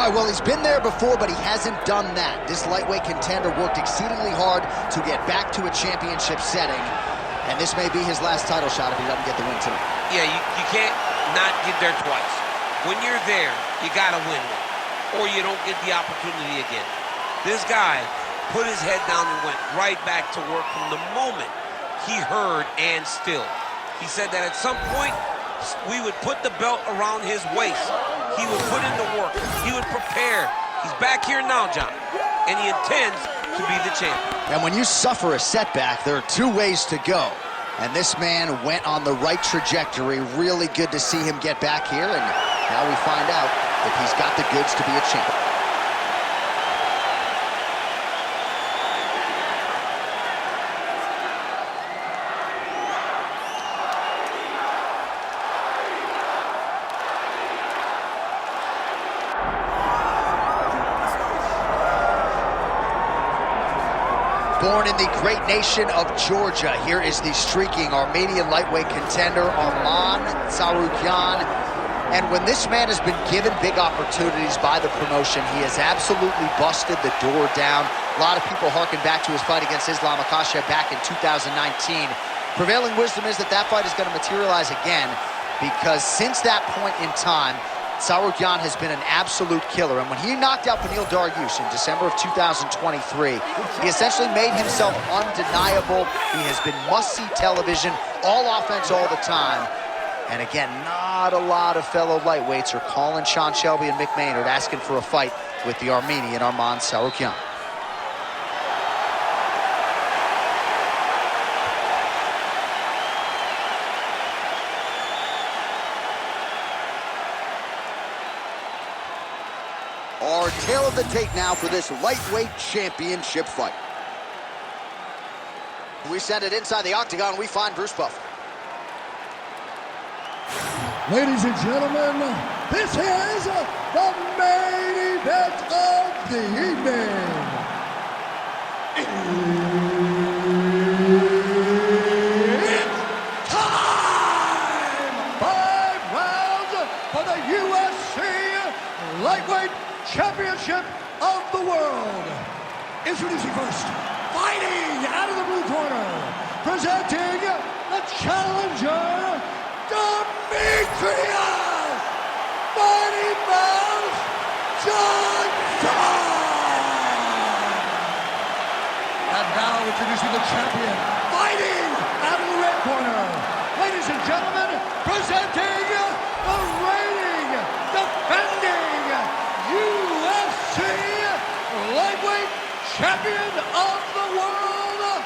right, well, he's been there before, but he hasn't done that. This lightweight contender worked exceedingly hard to get back to a championship setting, and this may be his last title shot if he doesn't get the win tonight. Yeah, you can't not get there twice. When you're there, you gotta win one, or you don't get the opportunity again. This guy put his head down and went right back to work from the moment he heard "and still." He said that at some point, we would put the belt around his waist. He would put in the work. He would prepare. He's back here now, John, and he intends to be the champion. And when you suffer a setback, there are two ways to go. And this man went on the right trajectory. Really good to see him get back here, and now we find out if he's got the goods to be a champion. Born in the great nation of Georgia, here is the streaking Armenian lightweight contender, Arman Tsarukyan. And when this man has been given big opportunities by the promotion, he has absolutely busted the door down. A lot of people harken back to his fight against Islam Makhachev back in 2019. Prevailing wisdom is that that fight is going to materialize again, because since that point in time, Tsarukyan has been an absolute killer. And when he knocked out Beneil Dariush in December of 2023, he essentially made himself undeniable. He has been must-see television, all offense all the time. And again, not a lot of fellow lightweights are calling Sean Shelby and Mick Maynard asking for a fight with the Armenian Arman Tsarukyan. Our tail of the tape now for this lightweight championship fight. We send it inside the octagon. We find Bruce Buffer. Ladies and gentlemen, this is the main event of the evening. It's time! 5 rounds for the UFC Lightweight Championship of the World. Introducing first, fighting out of the blue corner, presenting the challenger, Demetrious, Mighty Mouse Johnson. And now introducing the champion, fighting out of the red corner, ladies and gentlemen, presenting the reigning, defending UFC Lightweight Champion of the World,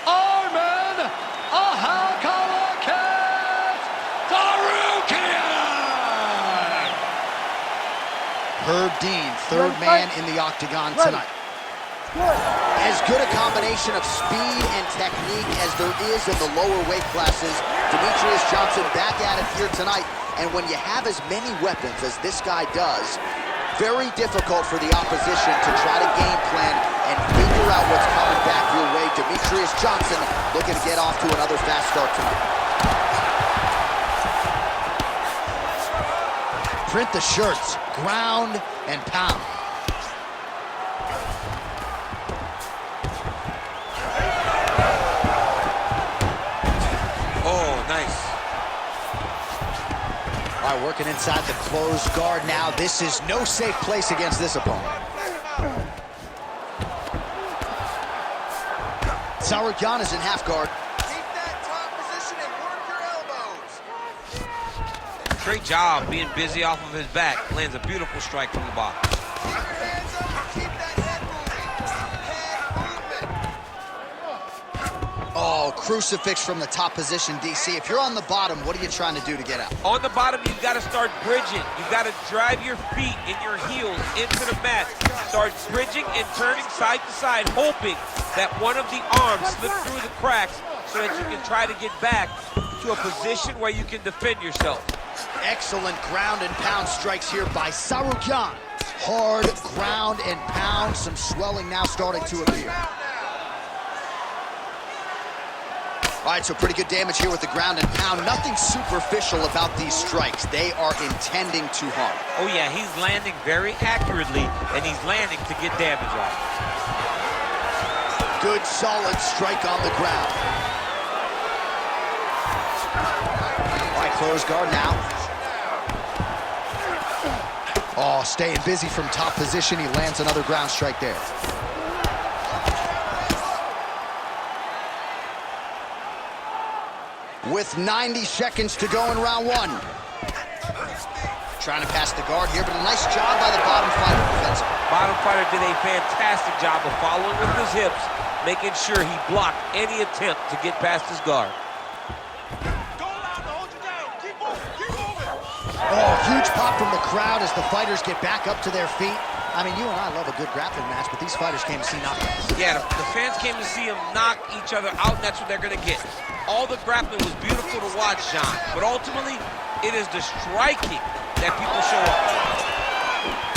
Arman Tsarukyan. Herb Dean, third man in the octagon tonight. As good a combination of speed and technique as there is in the lower weight classes, Demetrious Johnson back at it here tonight. And when you have as many weapons as this guy does, very difficult for the opposition to try to game plan and figure out what's coming back your way. Demetrious Johnson looking to get off to another fast start tonight. Print the shirts, ground and pound. Oh, nice. All right, working inside the closed guard now. This is no safe place against this opponent. Tsarukyan is in half guard. Keep that top position and work your elbows. Great job being busy off of his back. Lands a beautiful strike from the bottom. Keep your hands up and keep that head moving. Head movement. Oh, crucifix from the top position, DC. If you're on the bottom, what are you trying to do to get out? On the bottom, you've got to start bridging. You've got to drive your feet and your heels into the mat. Start bridging and turning side to side, hoping that one of the arms slips through the cracks so that you can try to get back to a position where you can defend yourself. Excellent ground and pound strikes here by Tsarukyan. Hard ground and pound. Some swelling now starting to appear. All right, so pretty good damage here with the ground and pound. Nothing superficial about these strikes. They are intending to harm. Oh, yeah, he's landing very accurately, and he's landing to get damage off. Good, solid strike on the ground. All right, close guard now. Oh, staying busy from top position. He lands another ground strike there. With 90 seconds to go in round one. Trying to pass the guard here, but a nice job by the bottom fighter defensively. Bottom fighter did a fantastic job of following with his hips, making sure he blocked any attempt to get past his guard. Oh, huge pop from the crowd as the fighters get back up to their feet. I mean, you and I love a good grappling match, but these fighters came to see knockouts. Yeah, the fans came to see them knock each other out, and that's what they're going to get. All the grappling was beautiful to watch, John, but ultimately, it is the striking that people show up.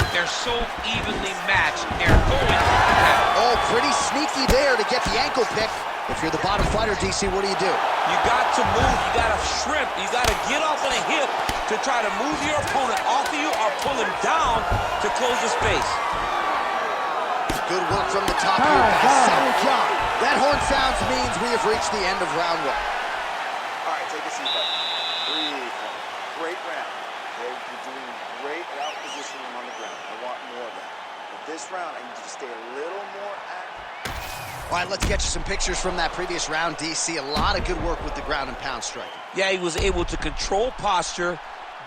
They're so evenly matched. They're going to the ground. Oh, pretty sneaky there to get the ankle pick. If you're the bottom fighter, DC, what do? You got to move. You got to shrimp. You got to get off on a hip to try to move your opponent off of you or pull him down to close the space. Good work from the top here by Tsarukyan. That horn sounds means we have reached the end of round one. All right, take a seat, buddy. Breathe. Great round. Okay, you're doing great at out-positioning him on the ground. I want more of that. But this round, I need you to stay a little more active. All right, let's get you some pictures from that previous round, DC. A lot of good work with the ground and pound striking. Yeah, he was able to control posture,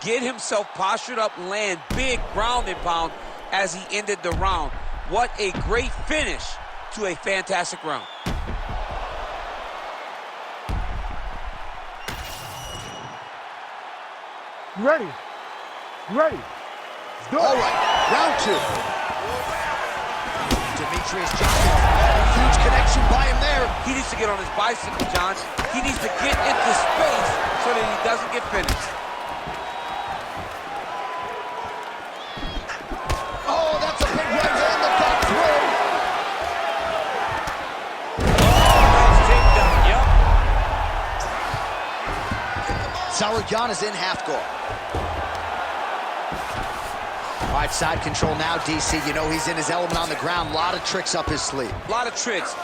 get himself postured up, land big ground and pound as he ended the round. What a great finish to a fantastic round. You ready? You ready? Let's do it. All right, round two. Demetrious Johnson, huge connection by him there. He needs to get on his bicycle, John. He needs to get into space so that he doesn't get finished. Oh, that's a big right hand that got through. Nice takedown, yep. Tsarukyan is in half guard. All right, side control now, DC. You know he's in his element on the ground. A lot of tricks up his sleeve. A lot of tricks.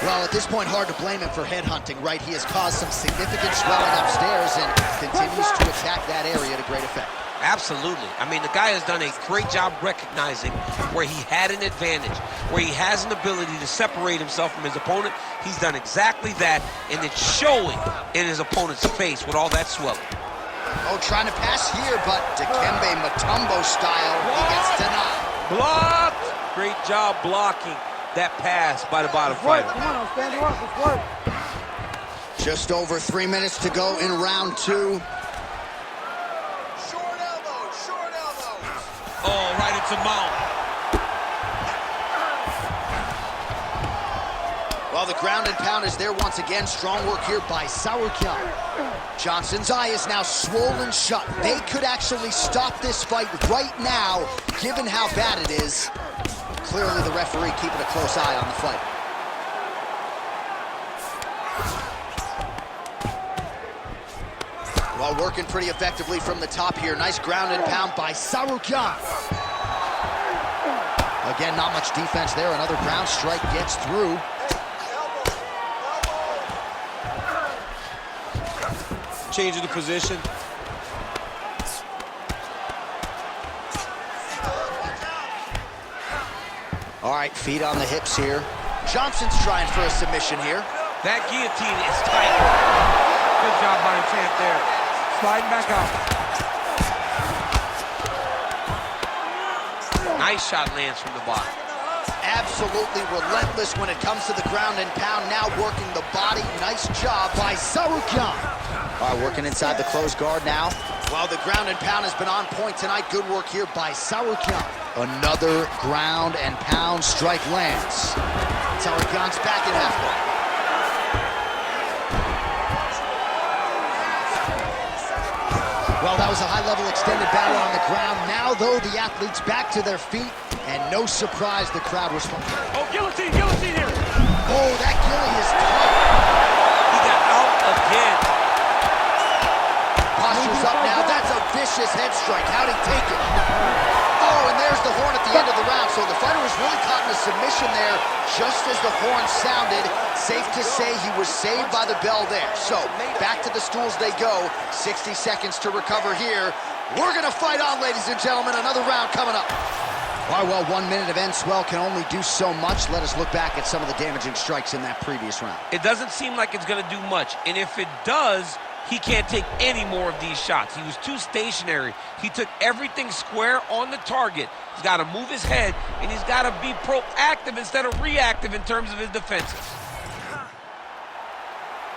Well, at this point, hard to blame him for headhunting, right? He has caused some significant swelling upstairs and continues to attack that area to great effect. Absolutely. I mean, the guy has done a great job recognizing where he had an advantage, where he has an ability to separate himself from his opponent. He's done exactly that, and it's showing in his opponent's face with all that swelling. Oh, trying to pass here, but Dikembe Mutombo style, he gets denied. Blocked! Great job blocking that pass by the bottom fighter. Come on, stand you up. Let's work. Just over 3 minutes to go in round two. Short elbows, short elbows. Oh, right into mount. Well, the ground and pound is there once again. Strong work here by Tsarukyan. Johnson's eye is now swollen shut. They could actually stop this fight right now, given how bad it is. Clearly the referee keeping a close eye on the fight. Well, working pretty effectively from the top here. Nice ground and pound by Tsarukyan. Again, not much defense there. Another ground strike gets through. Changing the position. All right, feet on the hips here. Johnson's trying for a submission here. That guillotine is tight. Good job by the champ there. Sliding back out. Nice shot lands from the bottom. Absolutely relentless when it comes to the ground and pound. Now working the body. Nice job by Tsarukyan. All right, working inside the closed guard now. Well, the ground and pound has been on point tonight. Good work here by Tsarukyan. Another ground and pound strike lands. Tsarukyan's back in half guard. Well, that was a high-level extended battle on the ground. Now, though, the athletes back to their feet, and no surprise the crowd was... Oh, guillotine here! Oh, that gilly is tight. He got out again. Posture's up now. That's a vicious head strike. How'd he take it? Oh, and there's the horn at the end of the round. So the fighter was really caught in a submission there just as the horn sounded. Safe to say he was saved by the bell there. So back to the stools they go. 60 seconds to recover here. We're going to fight on, ladies and gentlemen. Another round coming up. All right, well, 1 minute of end swell can only do so much. Let us look back at some of the damaging strikes in that previous round. It doesn't seem like it's going to do much. And if it does, he can't take any more of these shots. He was too stationary. He took everything square on the target. He's got to move his head, and he's got to be proactive instead of reactive in terms of his defenses.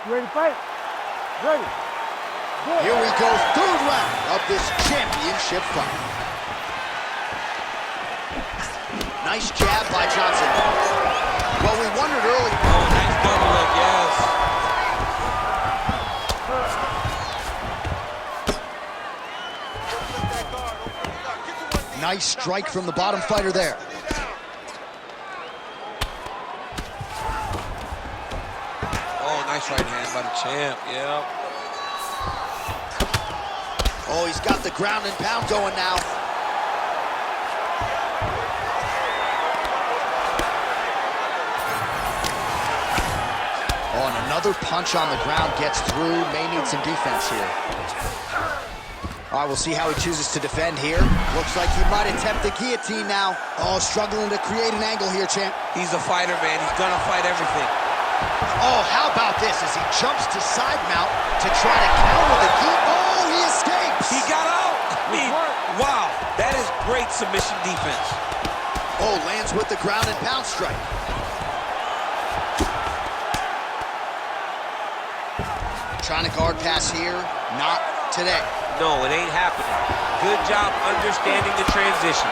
You ready to fight? Ready. Good. Here we go, third round of this championship fight. Nice jab by Johnson. Well, we wondered earlier. Oh, nice double leg, yes. Nice strike from the bottom fighter there. Oh, nice right hand by the champ, yeah. Oh, he's got the ground and pound going now. Oh, and another punch on the ground gets through. May need some defense here. All right, we'll see how he chooses to defend here. Looks like he might attempt the guillotine now. Oh, struggling to create an angle here, champ. He's a fighter, man. He's gonna fight everything. Oh, how about this as he jumps to side mount to try to counter the guillotine. Oh, he escapes. He got out. I mean, wow, that is great submission defense. Oh, lands with the ground and pound strike. Trying to guard pass here, not today. No, it ain't happening. Good job understanding the transition.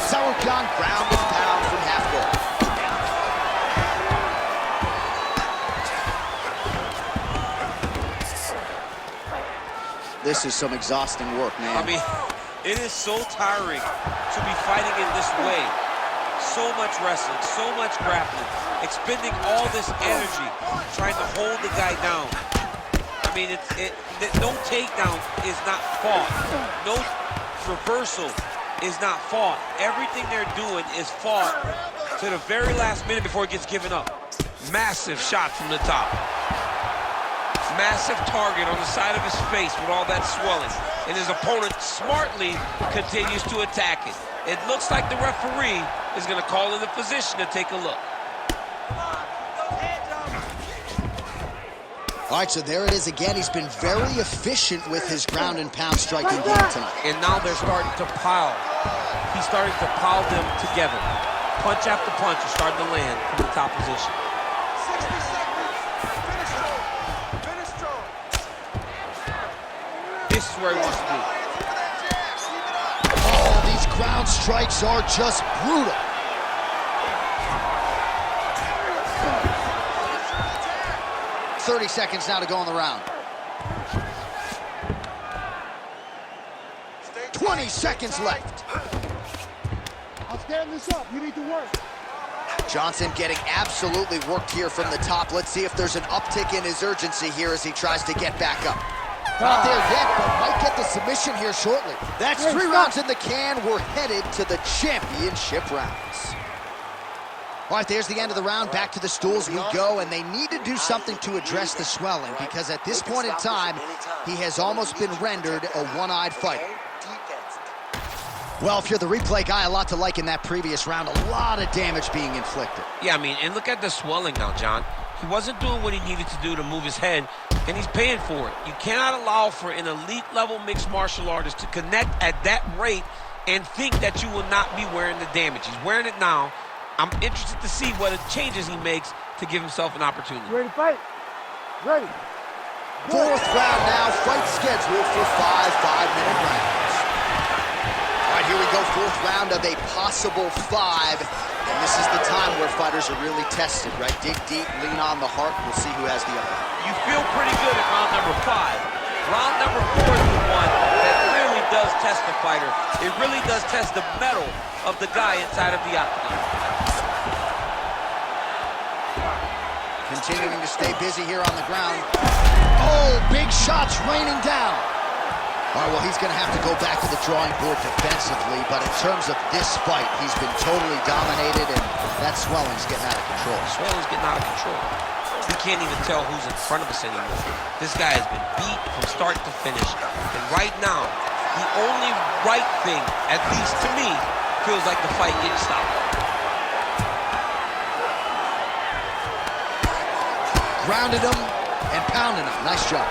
Tsarukyan ground and pound from half guard. This is some exhausting work, man. I mean, it is so tiring to be fighting in this way. So much wrestling, so much grappling, expending all this energy, trying to hold the guy down. I mean, no takedown is not fought. No reversal is not fought. Everything they're doing is fought to the very last minute before it gets given up. Massive shot from the top. Massive target on the side of his face with all that swelling. And his opponent smartly continues to attack it. It looks like the referee is going to call in the position to take a look. All right, so there it is again. He's been very efficient with his ground and pound striking game tonight. And now they're starting to pile. He's starting to pile them together. Punch after punch is starting to land from the top position. 60 seconds. Finish strong. This is where he wants to be. Oh, these ground strikes are just brutal. .30 seconds now to go in the round. 20 seconds left. I'll stand this up. You need to work. Johnson getting absolutely worked here from the top. Let's see if there's an uptick in his urgency here as he tries to get back up. Not there yet, but might get the submission here shortly. That's 3 rounds in the can. We're headed to the championship rounds. All right, there's the end of the round. Back to the stools we go, and they need to do something to address the swelling because at this point in time, he has almost been rendered a one-eyed fighter. Well, if you're the replay guy, a lot to like in that previous round. A lot of damage being inflicted. Yeah, I mean, and look at the swelling now, John. He wasn't doing what he needed to do to move his head, and he's paying for it. You cannot allow for an elite-level mixed martial artist to connect at that rate and think that you will not be wearing the damage. He's wearing it now. I'm interested to see what changes he makes to give himself an opportunity. You ready to fight? Ready. Fourth round now. Fight scheduled for 5 5-minute rounds. All right, here we go. Fourth round of a possible 5. And this is the time where fighters are really tested, right? Dig deep, lean on the heart. We'll see who has the upper hand. You feel pretty good at round number 5. Round number 4 is the one that really does test the fighter. It really does test the mettle of the guy inside of the octagon. continuing to stay busy here on the ground. Oh, big shots raining down. All right, well, he's going to have to go back to the drawing board defensively, but in terms of this fight, he's been totally dominated, and that swelling's getting out of control. Swelling's getting out of control. We can't even tell who's in front of us anymore. This guy has been beat from start to finish, and right now, the only right thing, at least to me, feels like the fight getting stopped. Grounded him and pounded him. Nice job.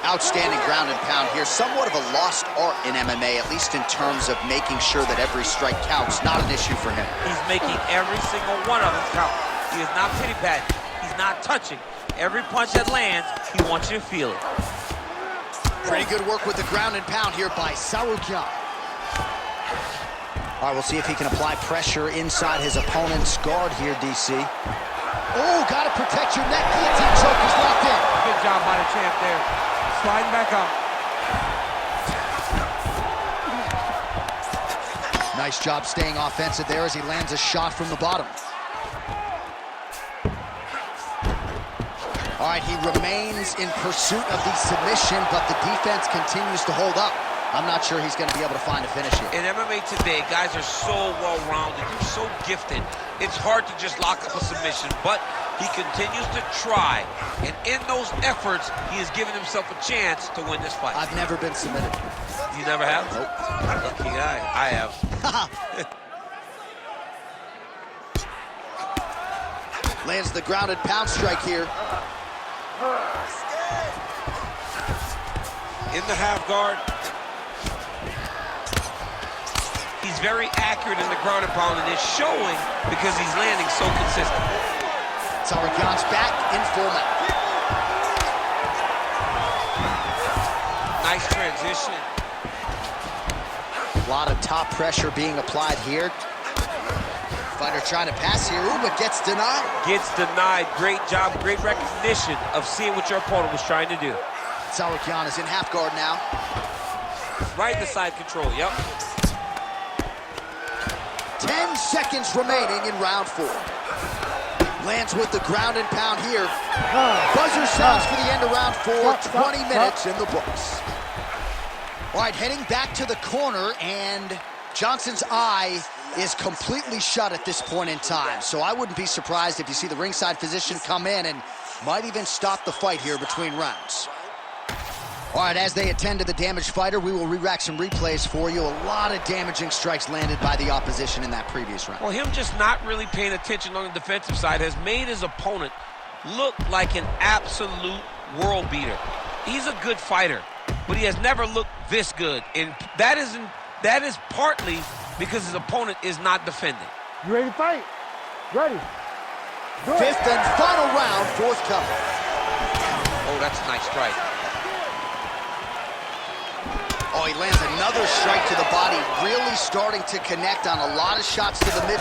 Outstanding ground and pound here. Somewhat of a lost art in MMA, at least in terms of making sure that every strike counts. Not an issue for him. He's making every single one of them count. He is not pity-patting. He's not touching. Every punch that lands, he wants you to feel it. Pretty good work with the ground and pound here by Tsarukyan. All right, we'll see if he can apply pressure inside his opponent's guard here, DC. Oh, got to protect your neck. Guillotine choke is locked in. Good job by the champ there. Sliding back up. Nice job staying offensive there as he lands a shot from the bottom. All right, he remains in pursuit of the submission, but the defense continues to hold up. I'm not sure he's going to be able to find a finish here. In MMA today, guys are so well-rounded. They're so gifted. It's hard to just lock up a submission, but he continues to try. And in those efforts, he has given himself a chance to win this fight. I've never been submitted. You never have? Nope. Lucky guy. I have. Lands the grounded pound strike here. In the half guard. He's very accurate in the ground and pound, and it's showing because he's landing so consistent. Tsarukyan's back in full mount. Nice transition. A lot of top pressure being applied here. Fighter trying to pass here, ooh, but gets denied. Gets denied. Great job, great recognition of seeing what your opponent was trying to do. Tsarukyan is in half guard now. Right in the side control, yep. 10 seconds remaining in round 4. Lands with the ground and pound here. Buzzer sounds for the end of round 4. 20 minutes in the books. All right, heading back to the corner, and Johnson's eye is completely shut at this point in time. So I wouldn't be surprised if you see the ringside physician come in and might even stop the fight here between rounds. All right, as they attend to the damaged fighter, we will re-rack some replays for you. A lot of damaging strikes landed by the opposition in that previous round. Well, him just not really paying attention on the defensive side has made his opponent look like an absolute world beater. He's a good fighter, but he has never looked this good. And that is partly because his opponent is not defending. You ready to fight? Ready. Good. 5th and final round, forthcoming. Oh, that's a nice strike. Oh, he lands another strike to the body, really starting to connect on a lot of shots to the mid.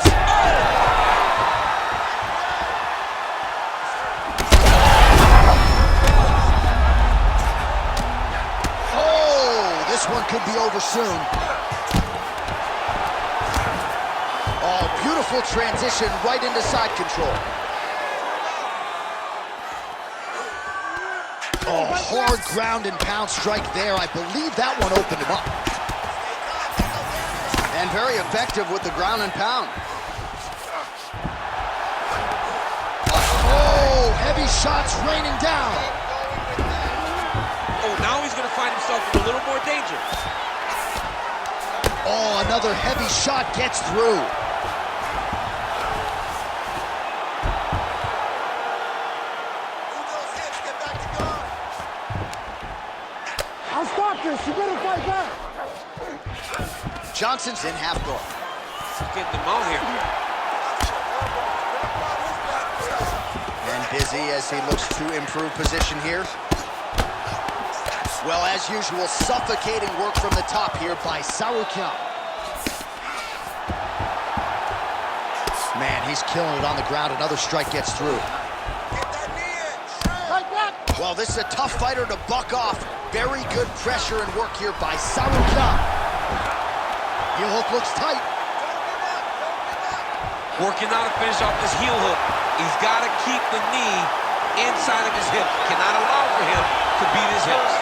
Oh, this one could be over soon. Oh, beautiful transition right into side control. Oh, hard ground and pound strike there. I believe that one opened him up. And very effective with the ground and pound. Oh, heavy shots raining down. Oh, now he's going to find himself in a little more danger. Oh, another heavy shot gets through. I'll stop this. You better fight back. Johnson's in half guard. He's getting them out here. And busy as he looks to improve position here. Well, as usual, suffocating work from the top here by Tsarukyan. Man, he's killing it on the ground. Another strike gets through. Fight back. Well, this is a tough fighter to buck off. Very good pressure and work here by Tsarukyan. Heel hook looks tight. Working on to finish off this heel hook. He's got to keep the knee inside of his hip. Cannot allow for him to beat his hips.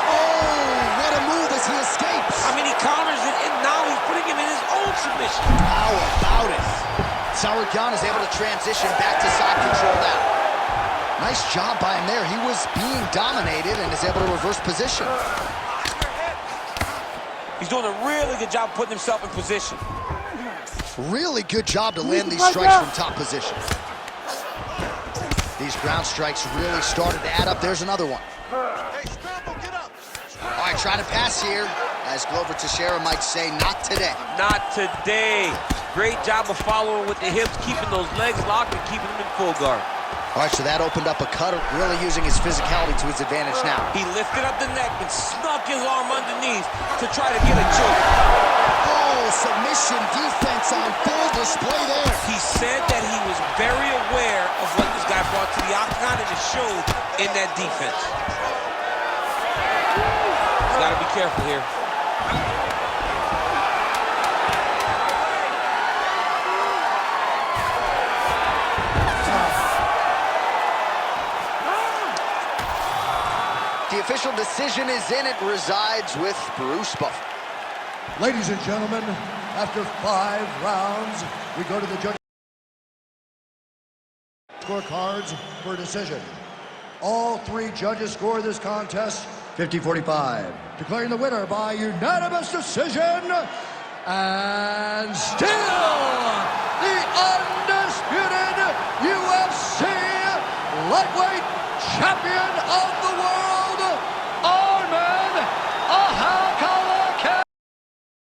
Oh, what a move as he escapes. I mean, he counters it, and now he's putting him in his own submission. How about it? Tsarukyan is able to transition back to side control now. Nice job by him there. He was being dominated and is able to reverse position. He's doing a really good job putting himself in position. Really good job to land these strikes from top position. These ground strikes really started to add up. There's another one. Hey, Scramble, get up. All right, trying to pass here. As Glover Teixeira might say, not today. Not today. Great job of following with the hips, keeping those legs locked and keeping them in full guard. All right, so that opened up a cutter, really using his physicality to his advantage now. He lifted up the neck and snuck his arm underneath to try to get a choke. Oh, submission defense on full display there. He said that he was very aware of what this guy brought to the octagon, and it showed in that defense. He's got to be careful here. The official decision is in. It resides with Bruce Buffer. Ladies and gentlemen, after 5 rounds, we go to the judge scorecards for a decision. All 3 judges score this contest 50-45, declaring the winner by unanimous decision, and still the undisputed UFC lightweight champion of the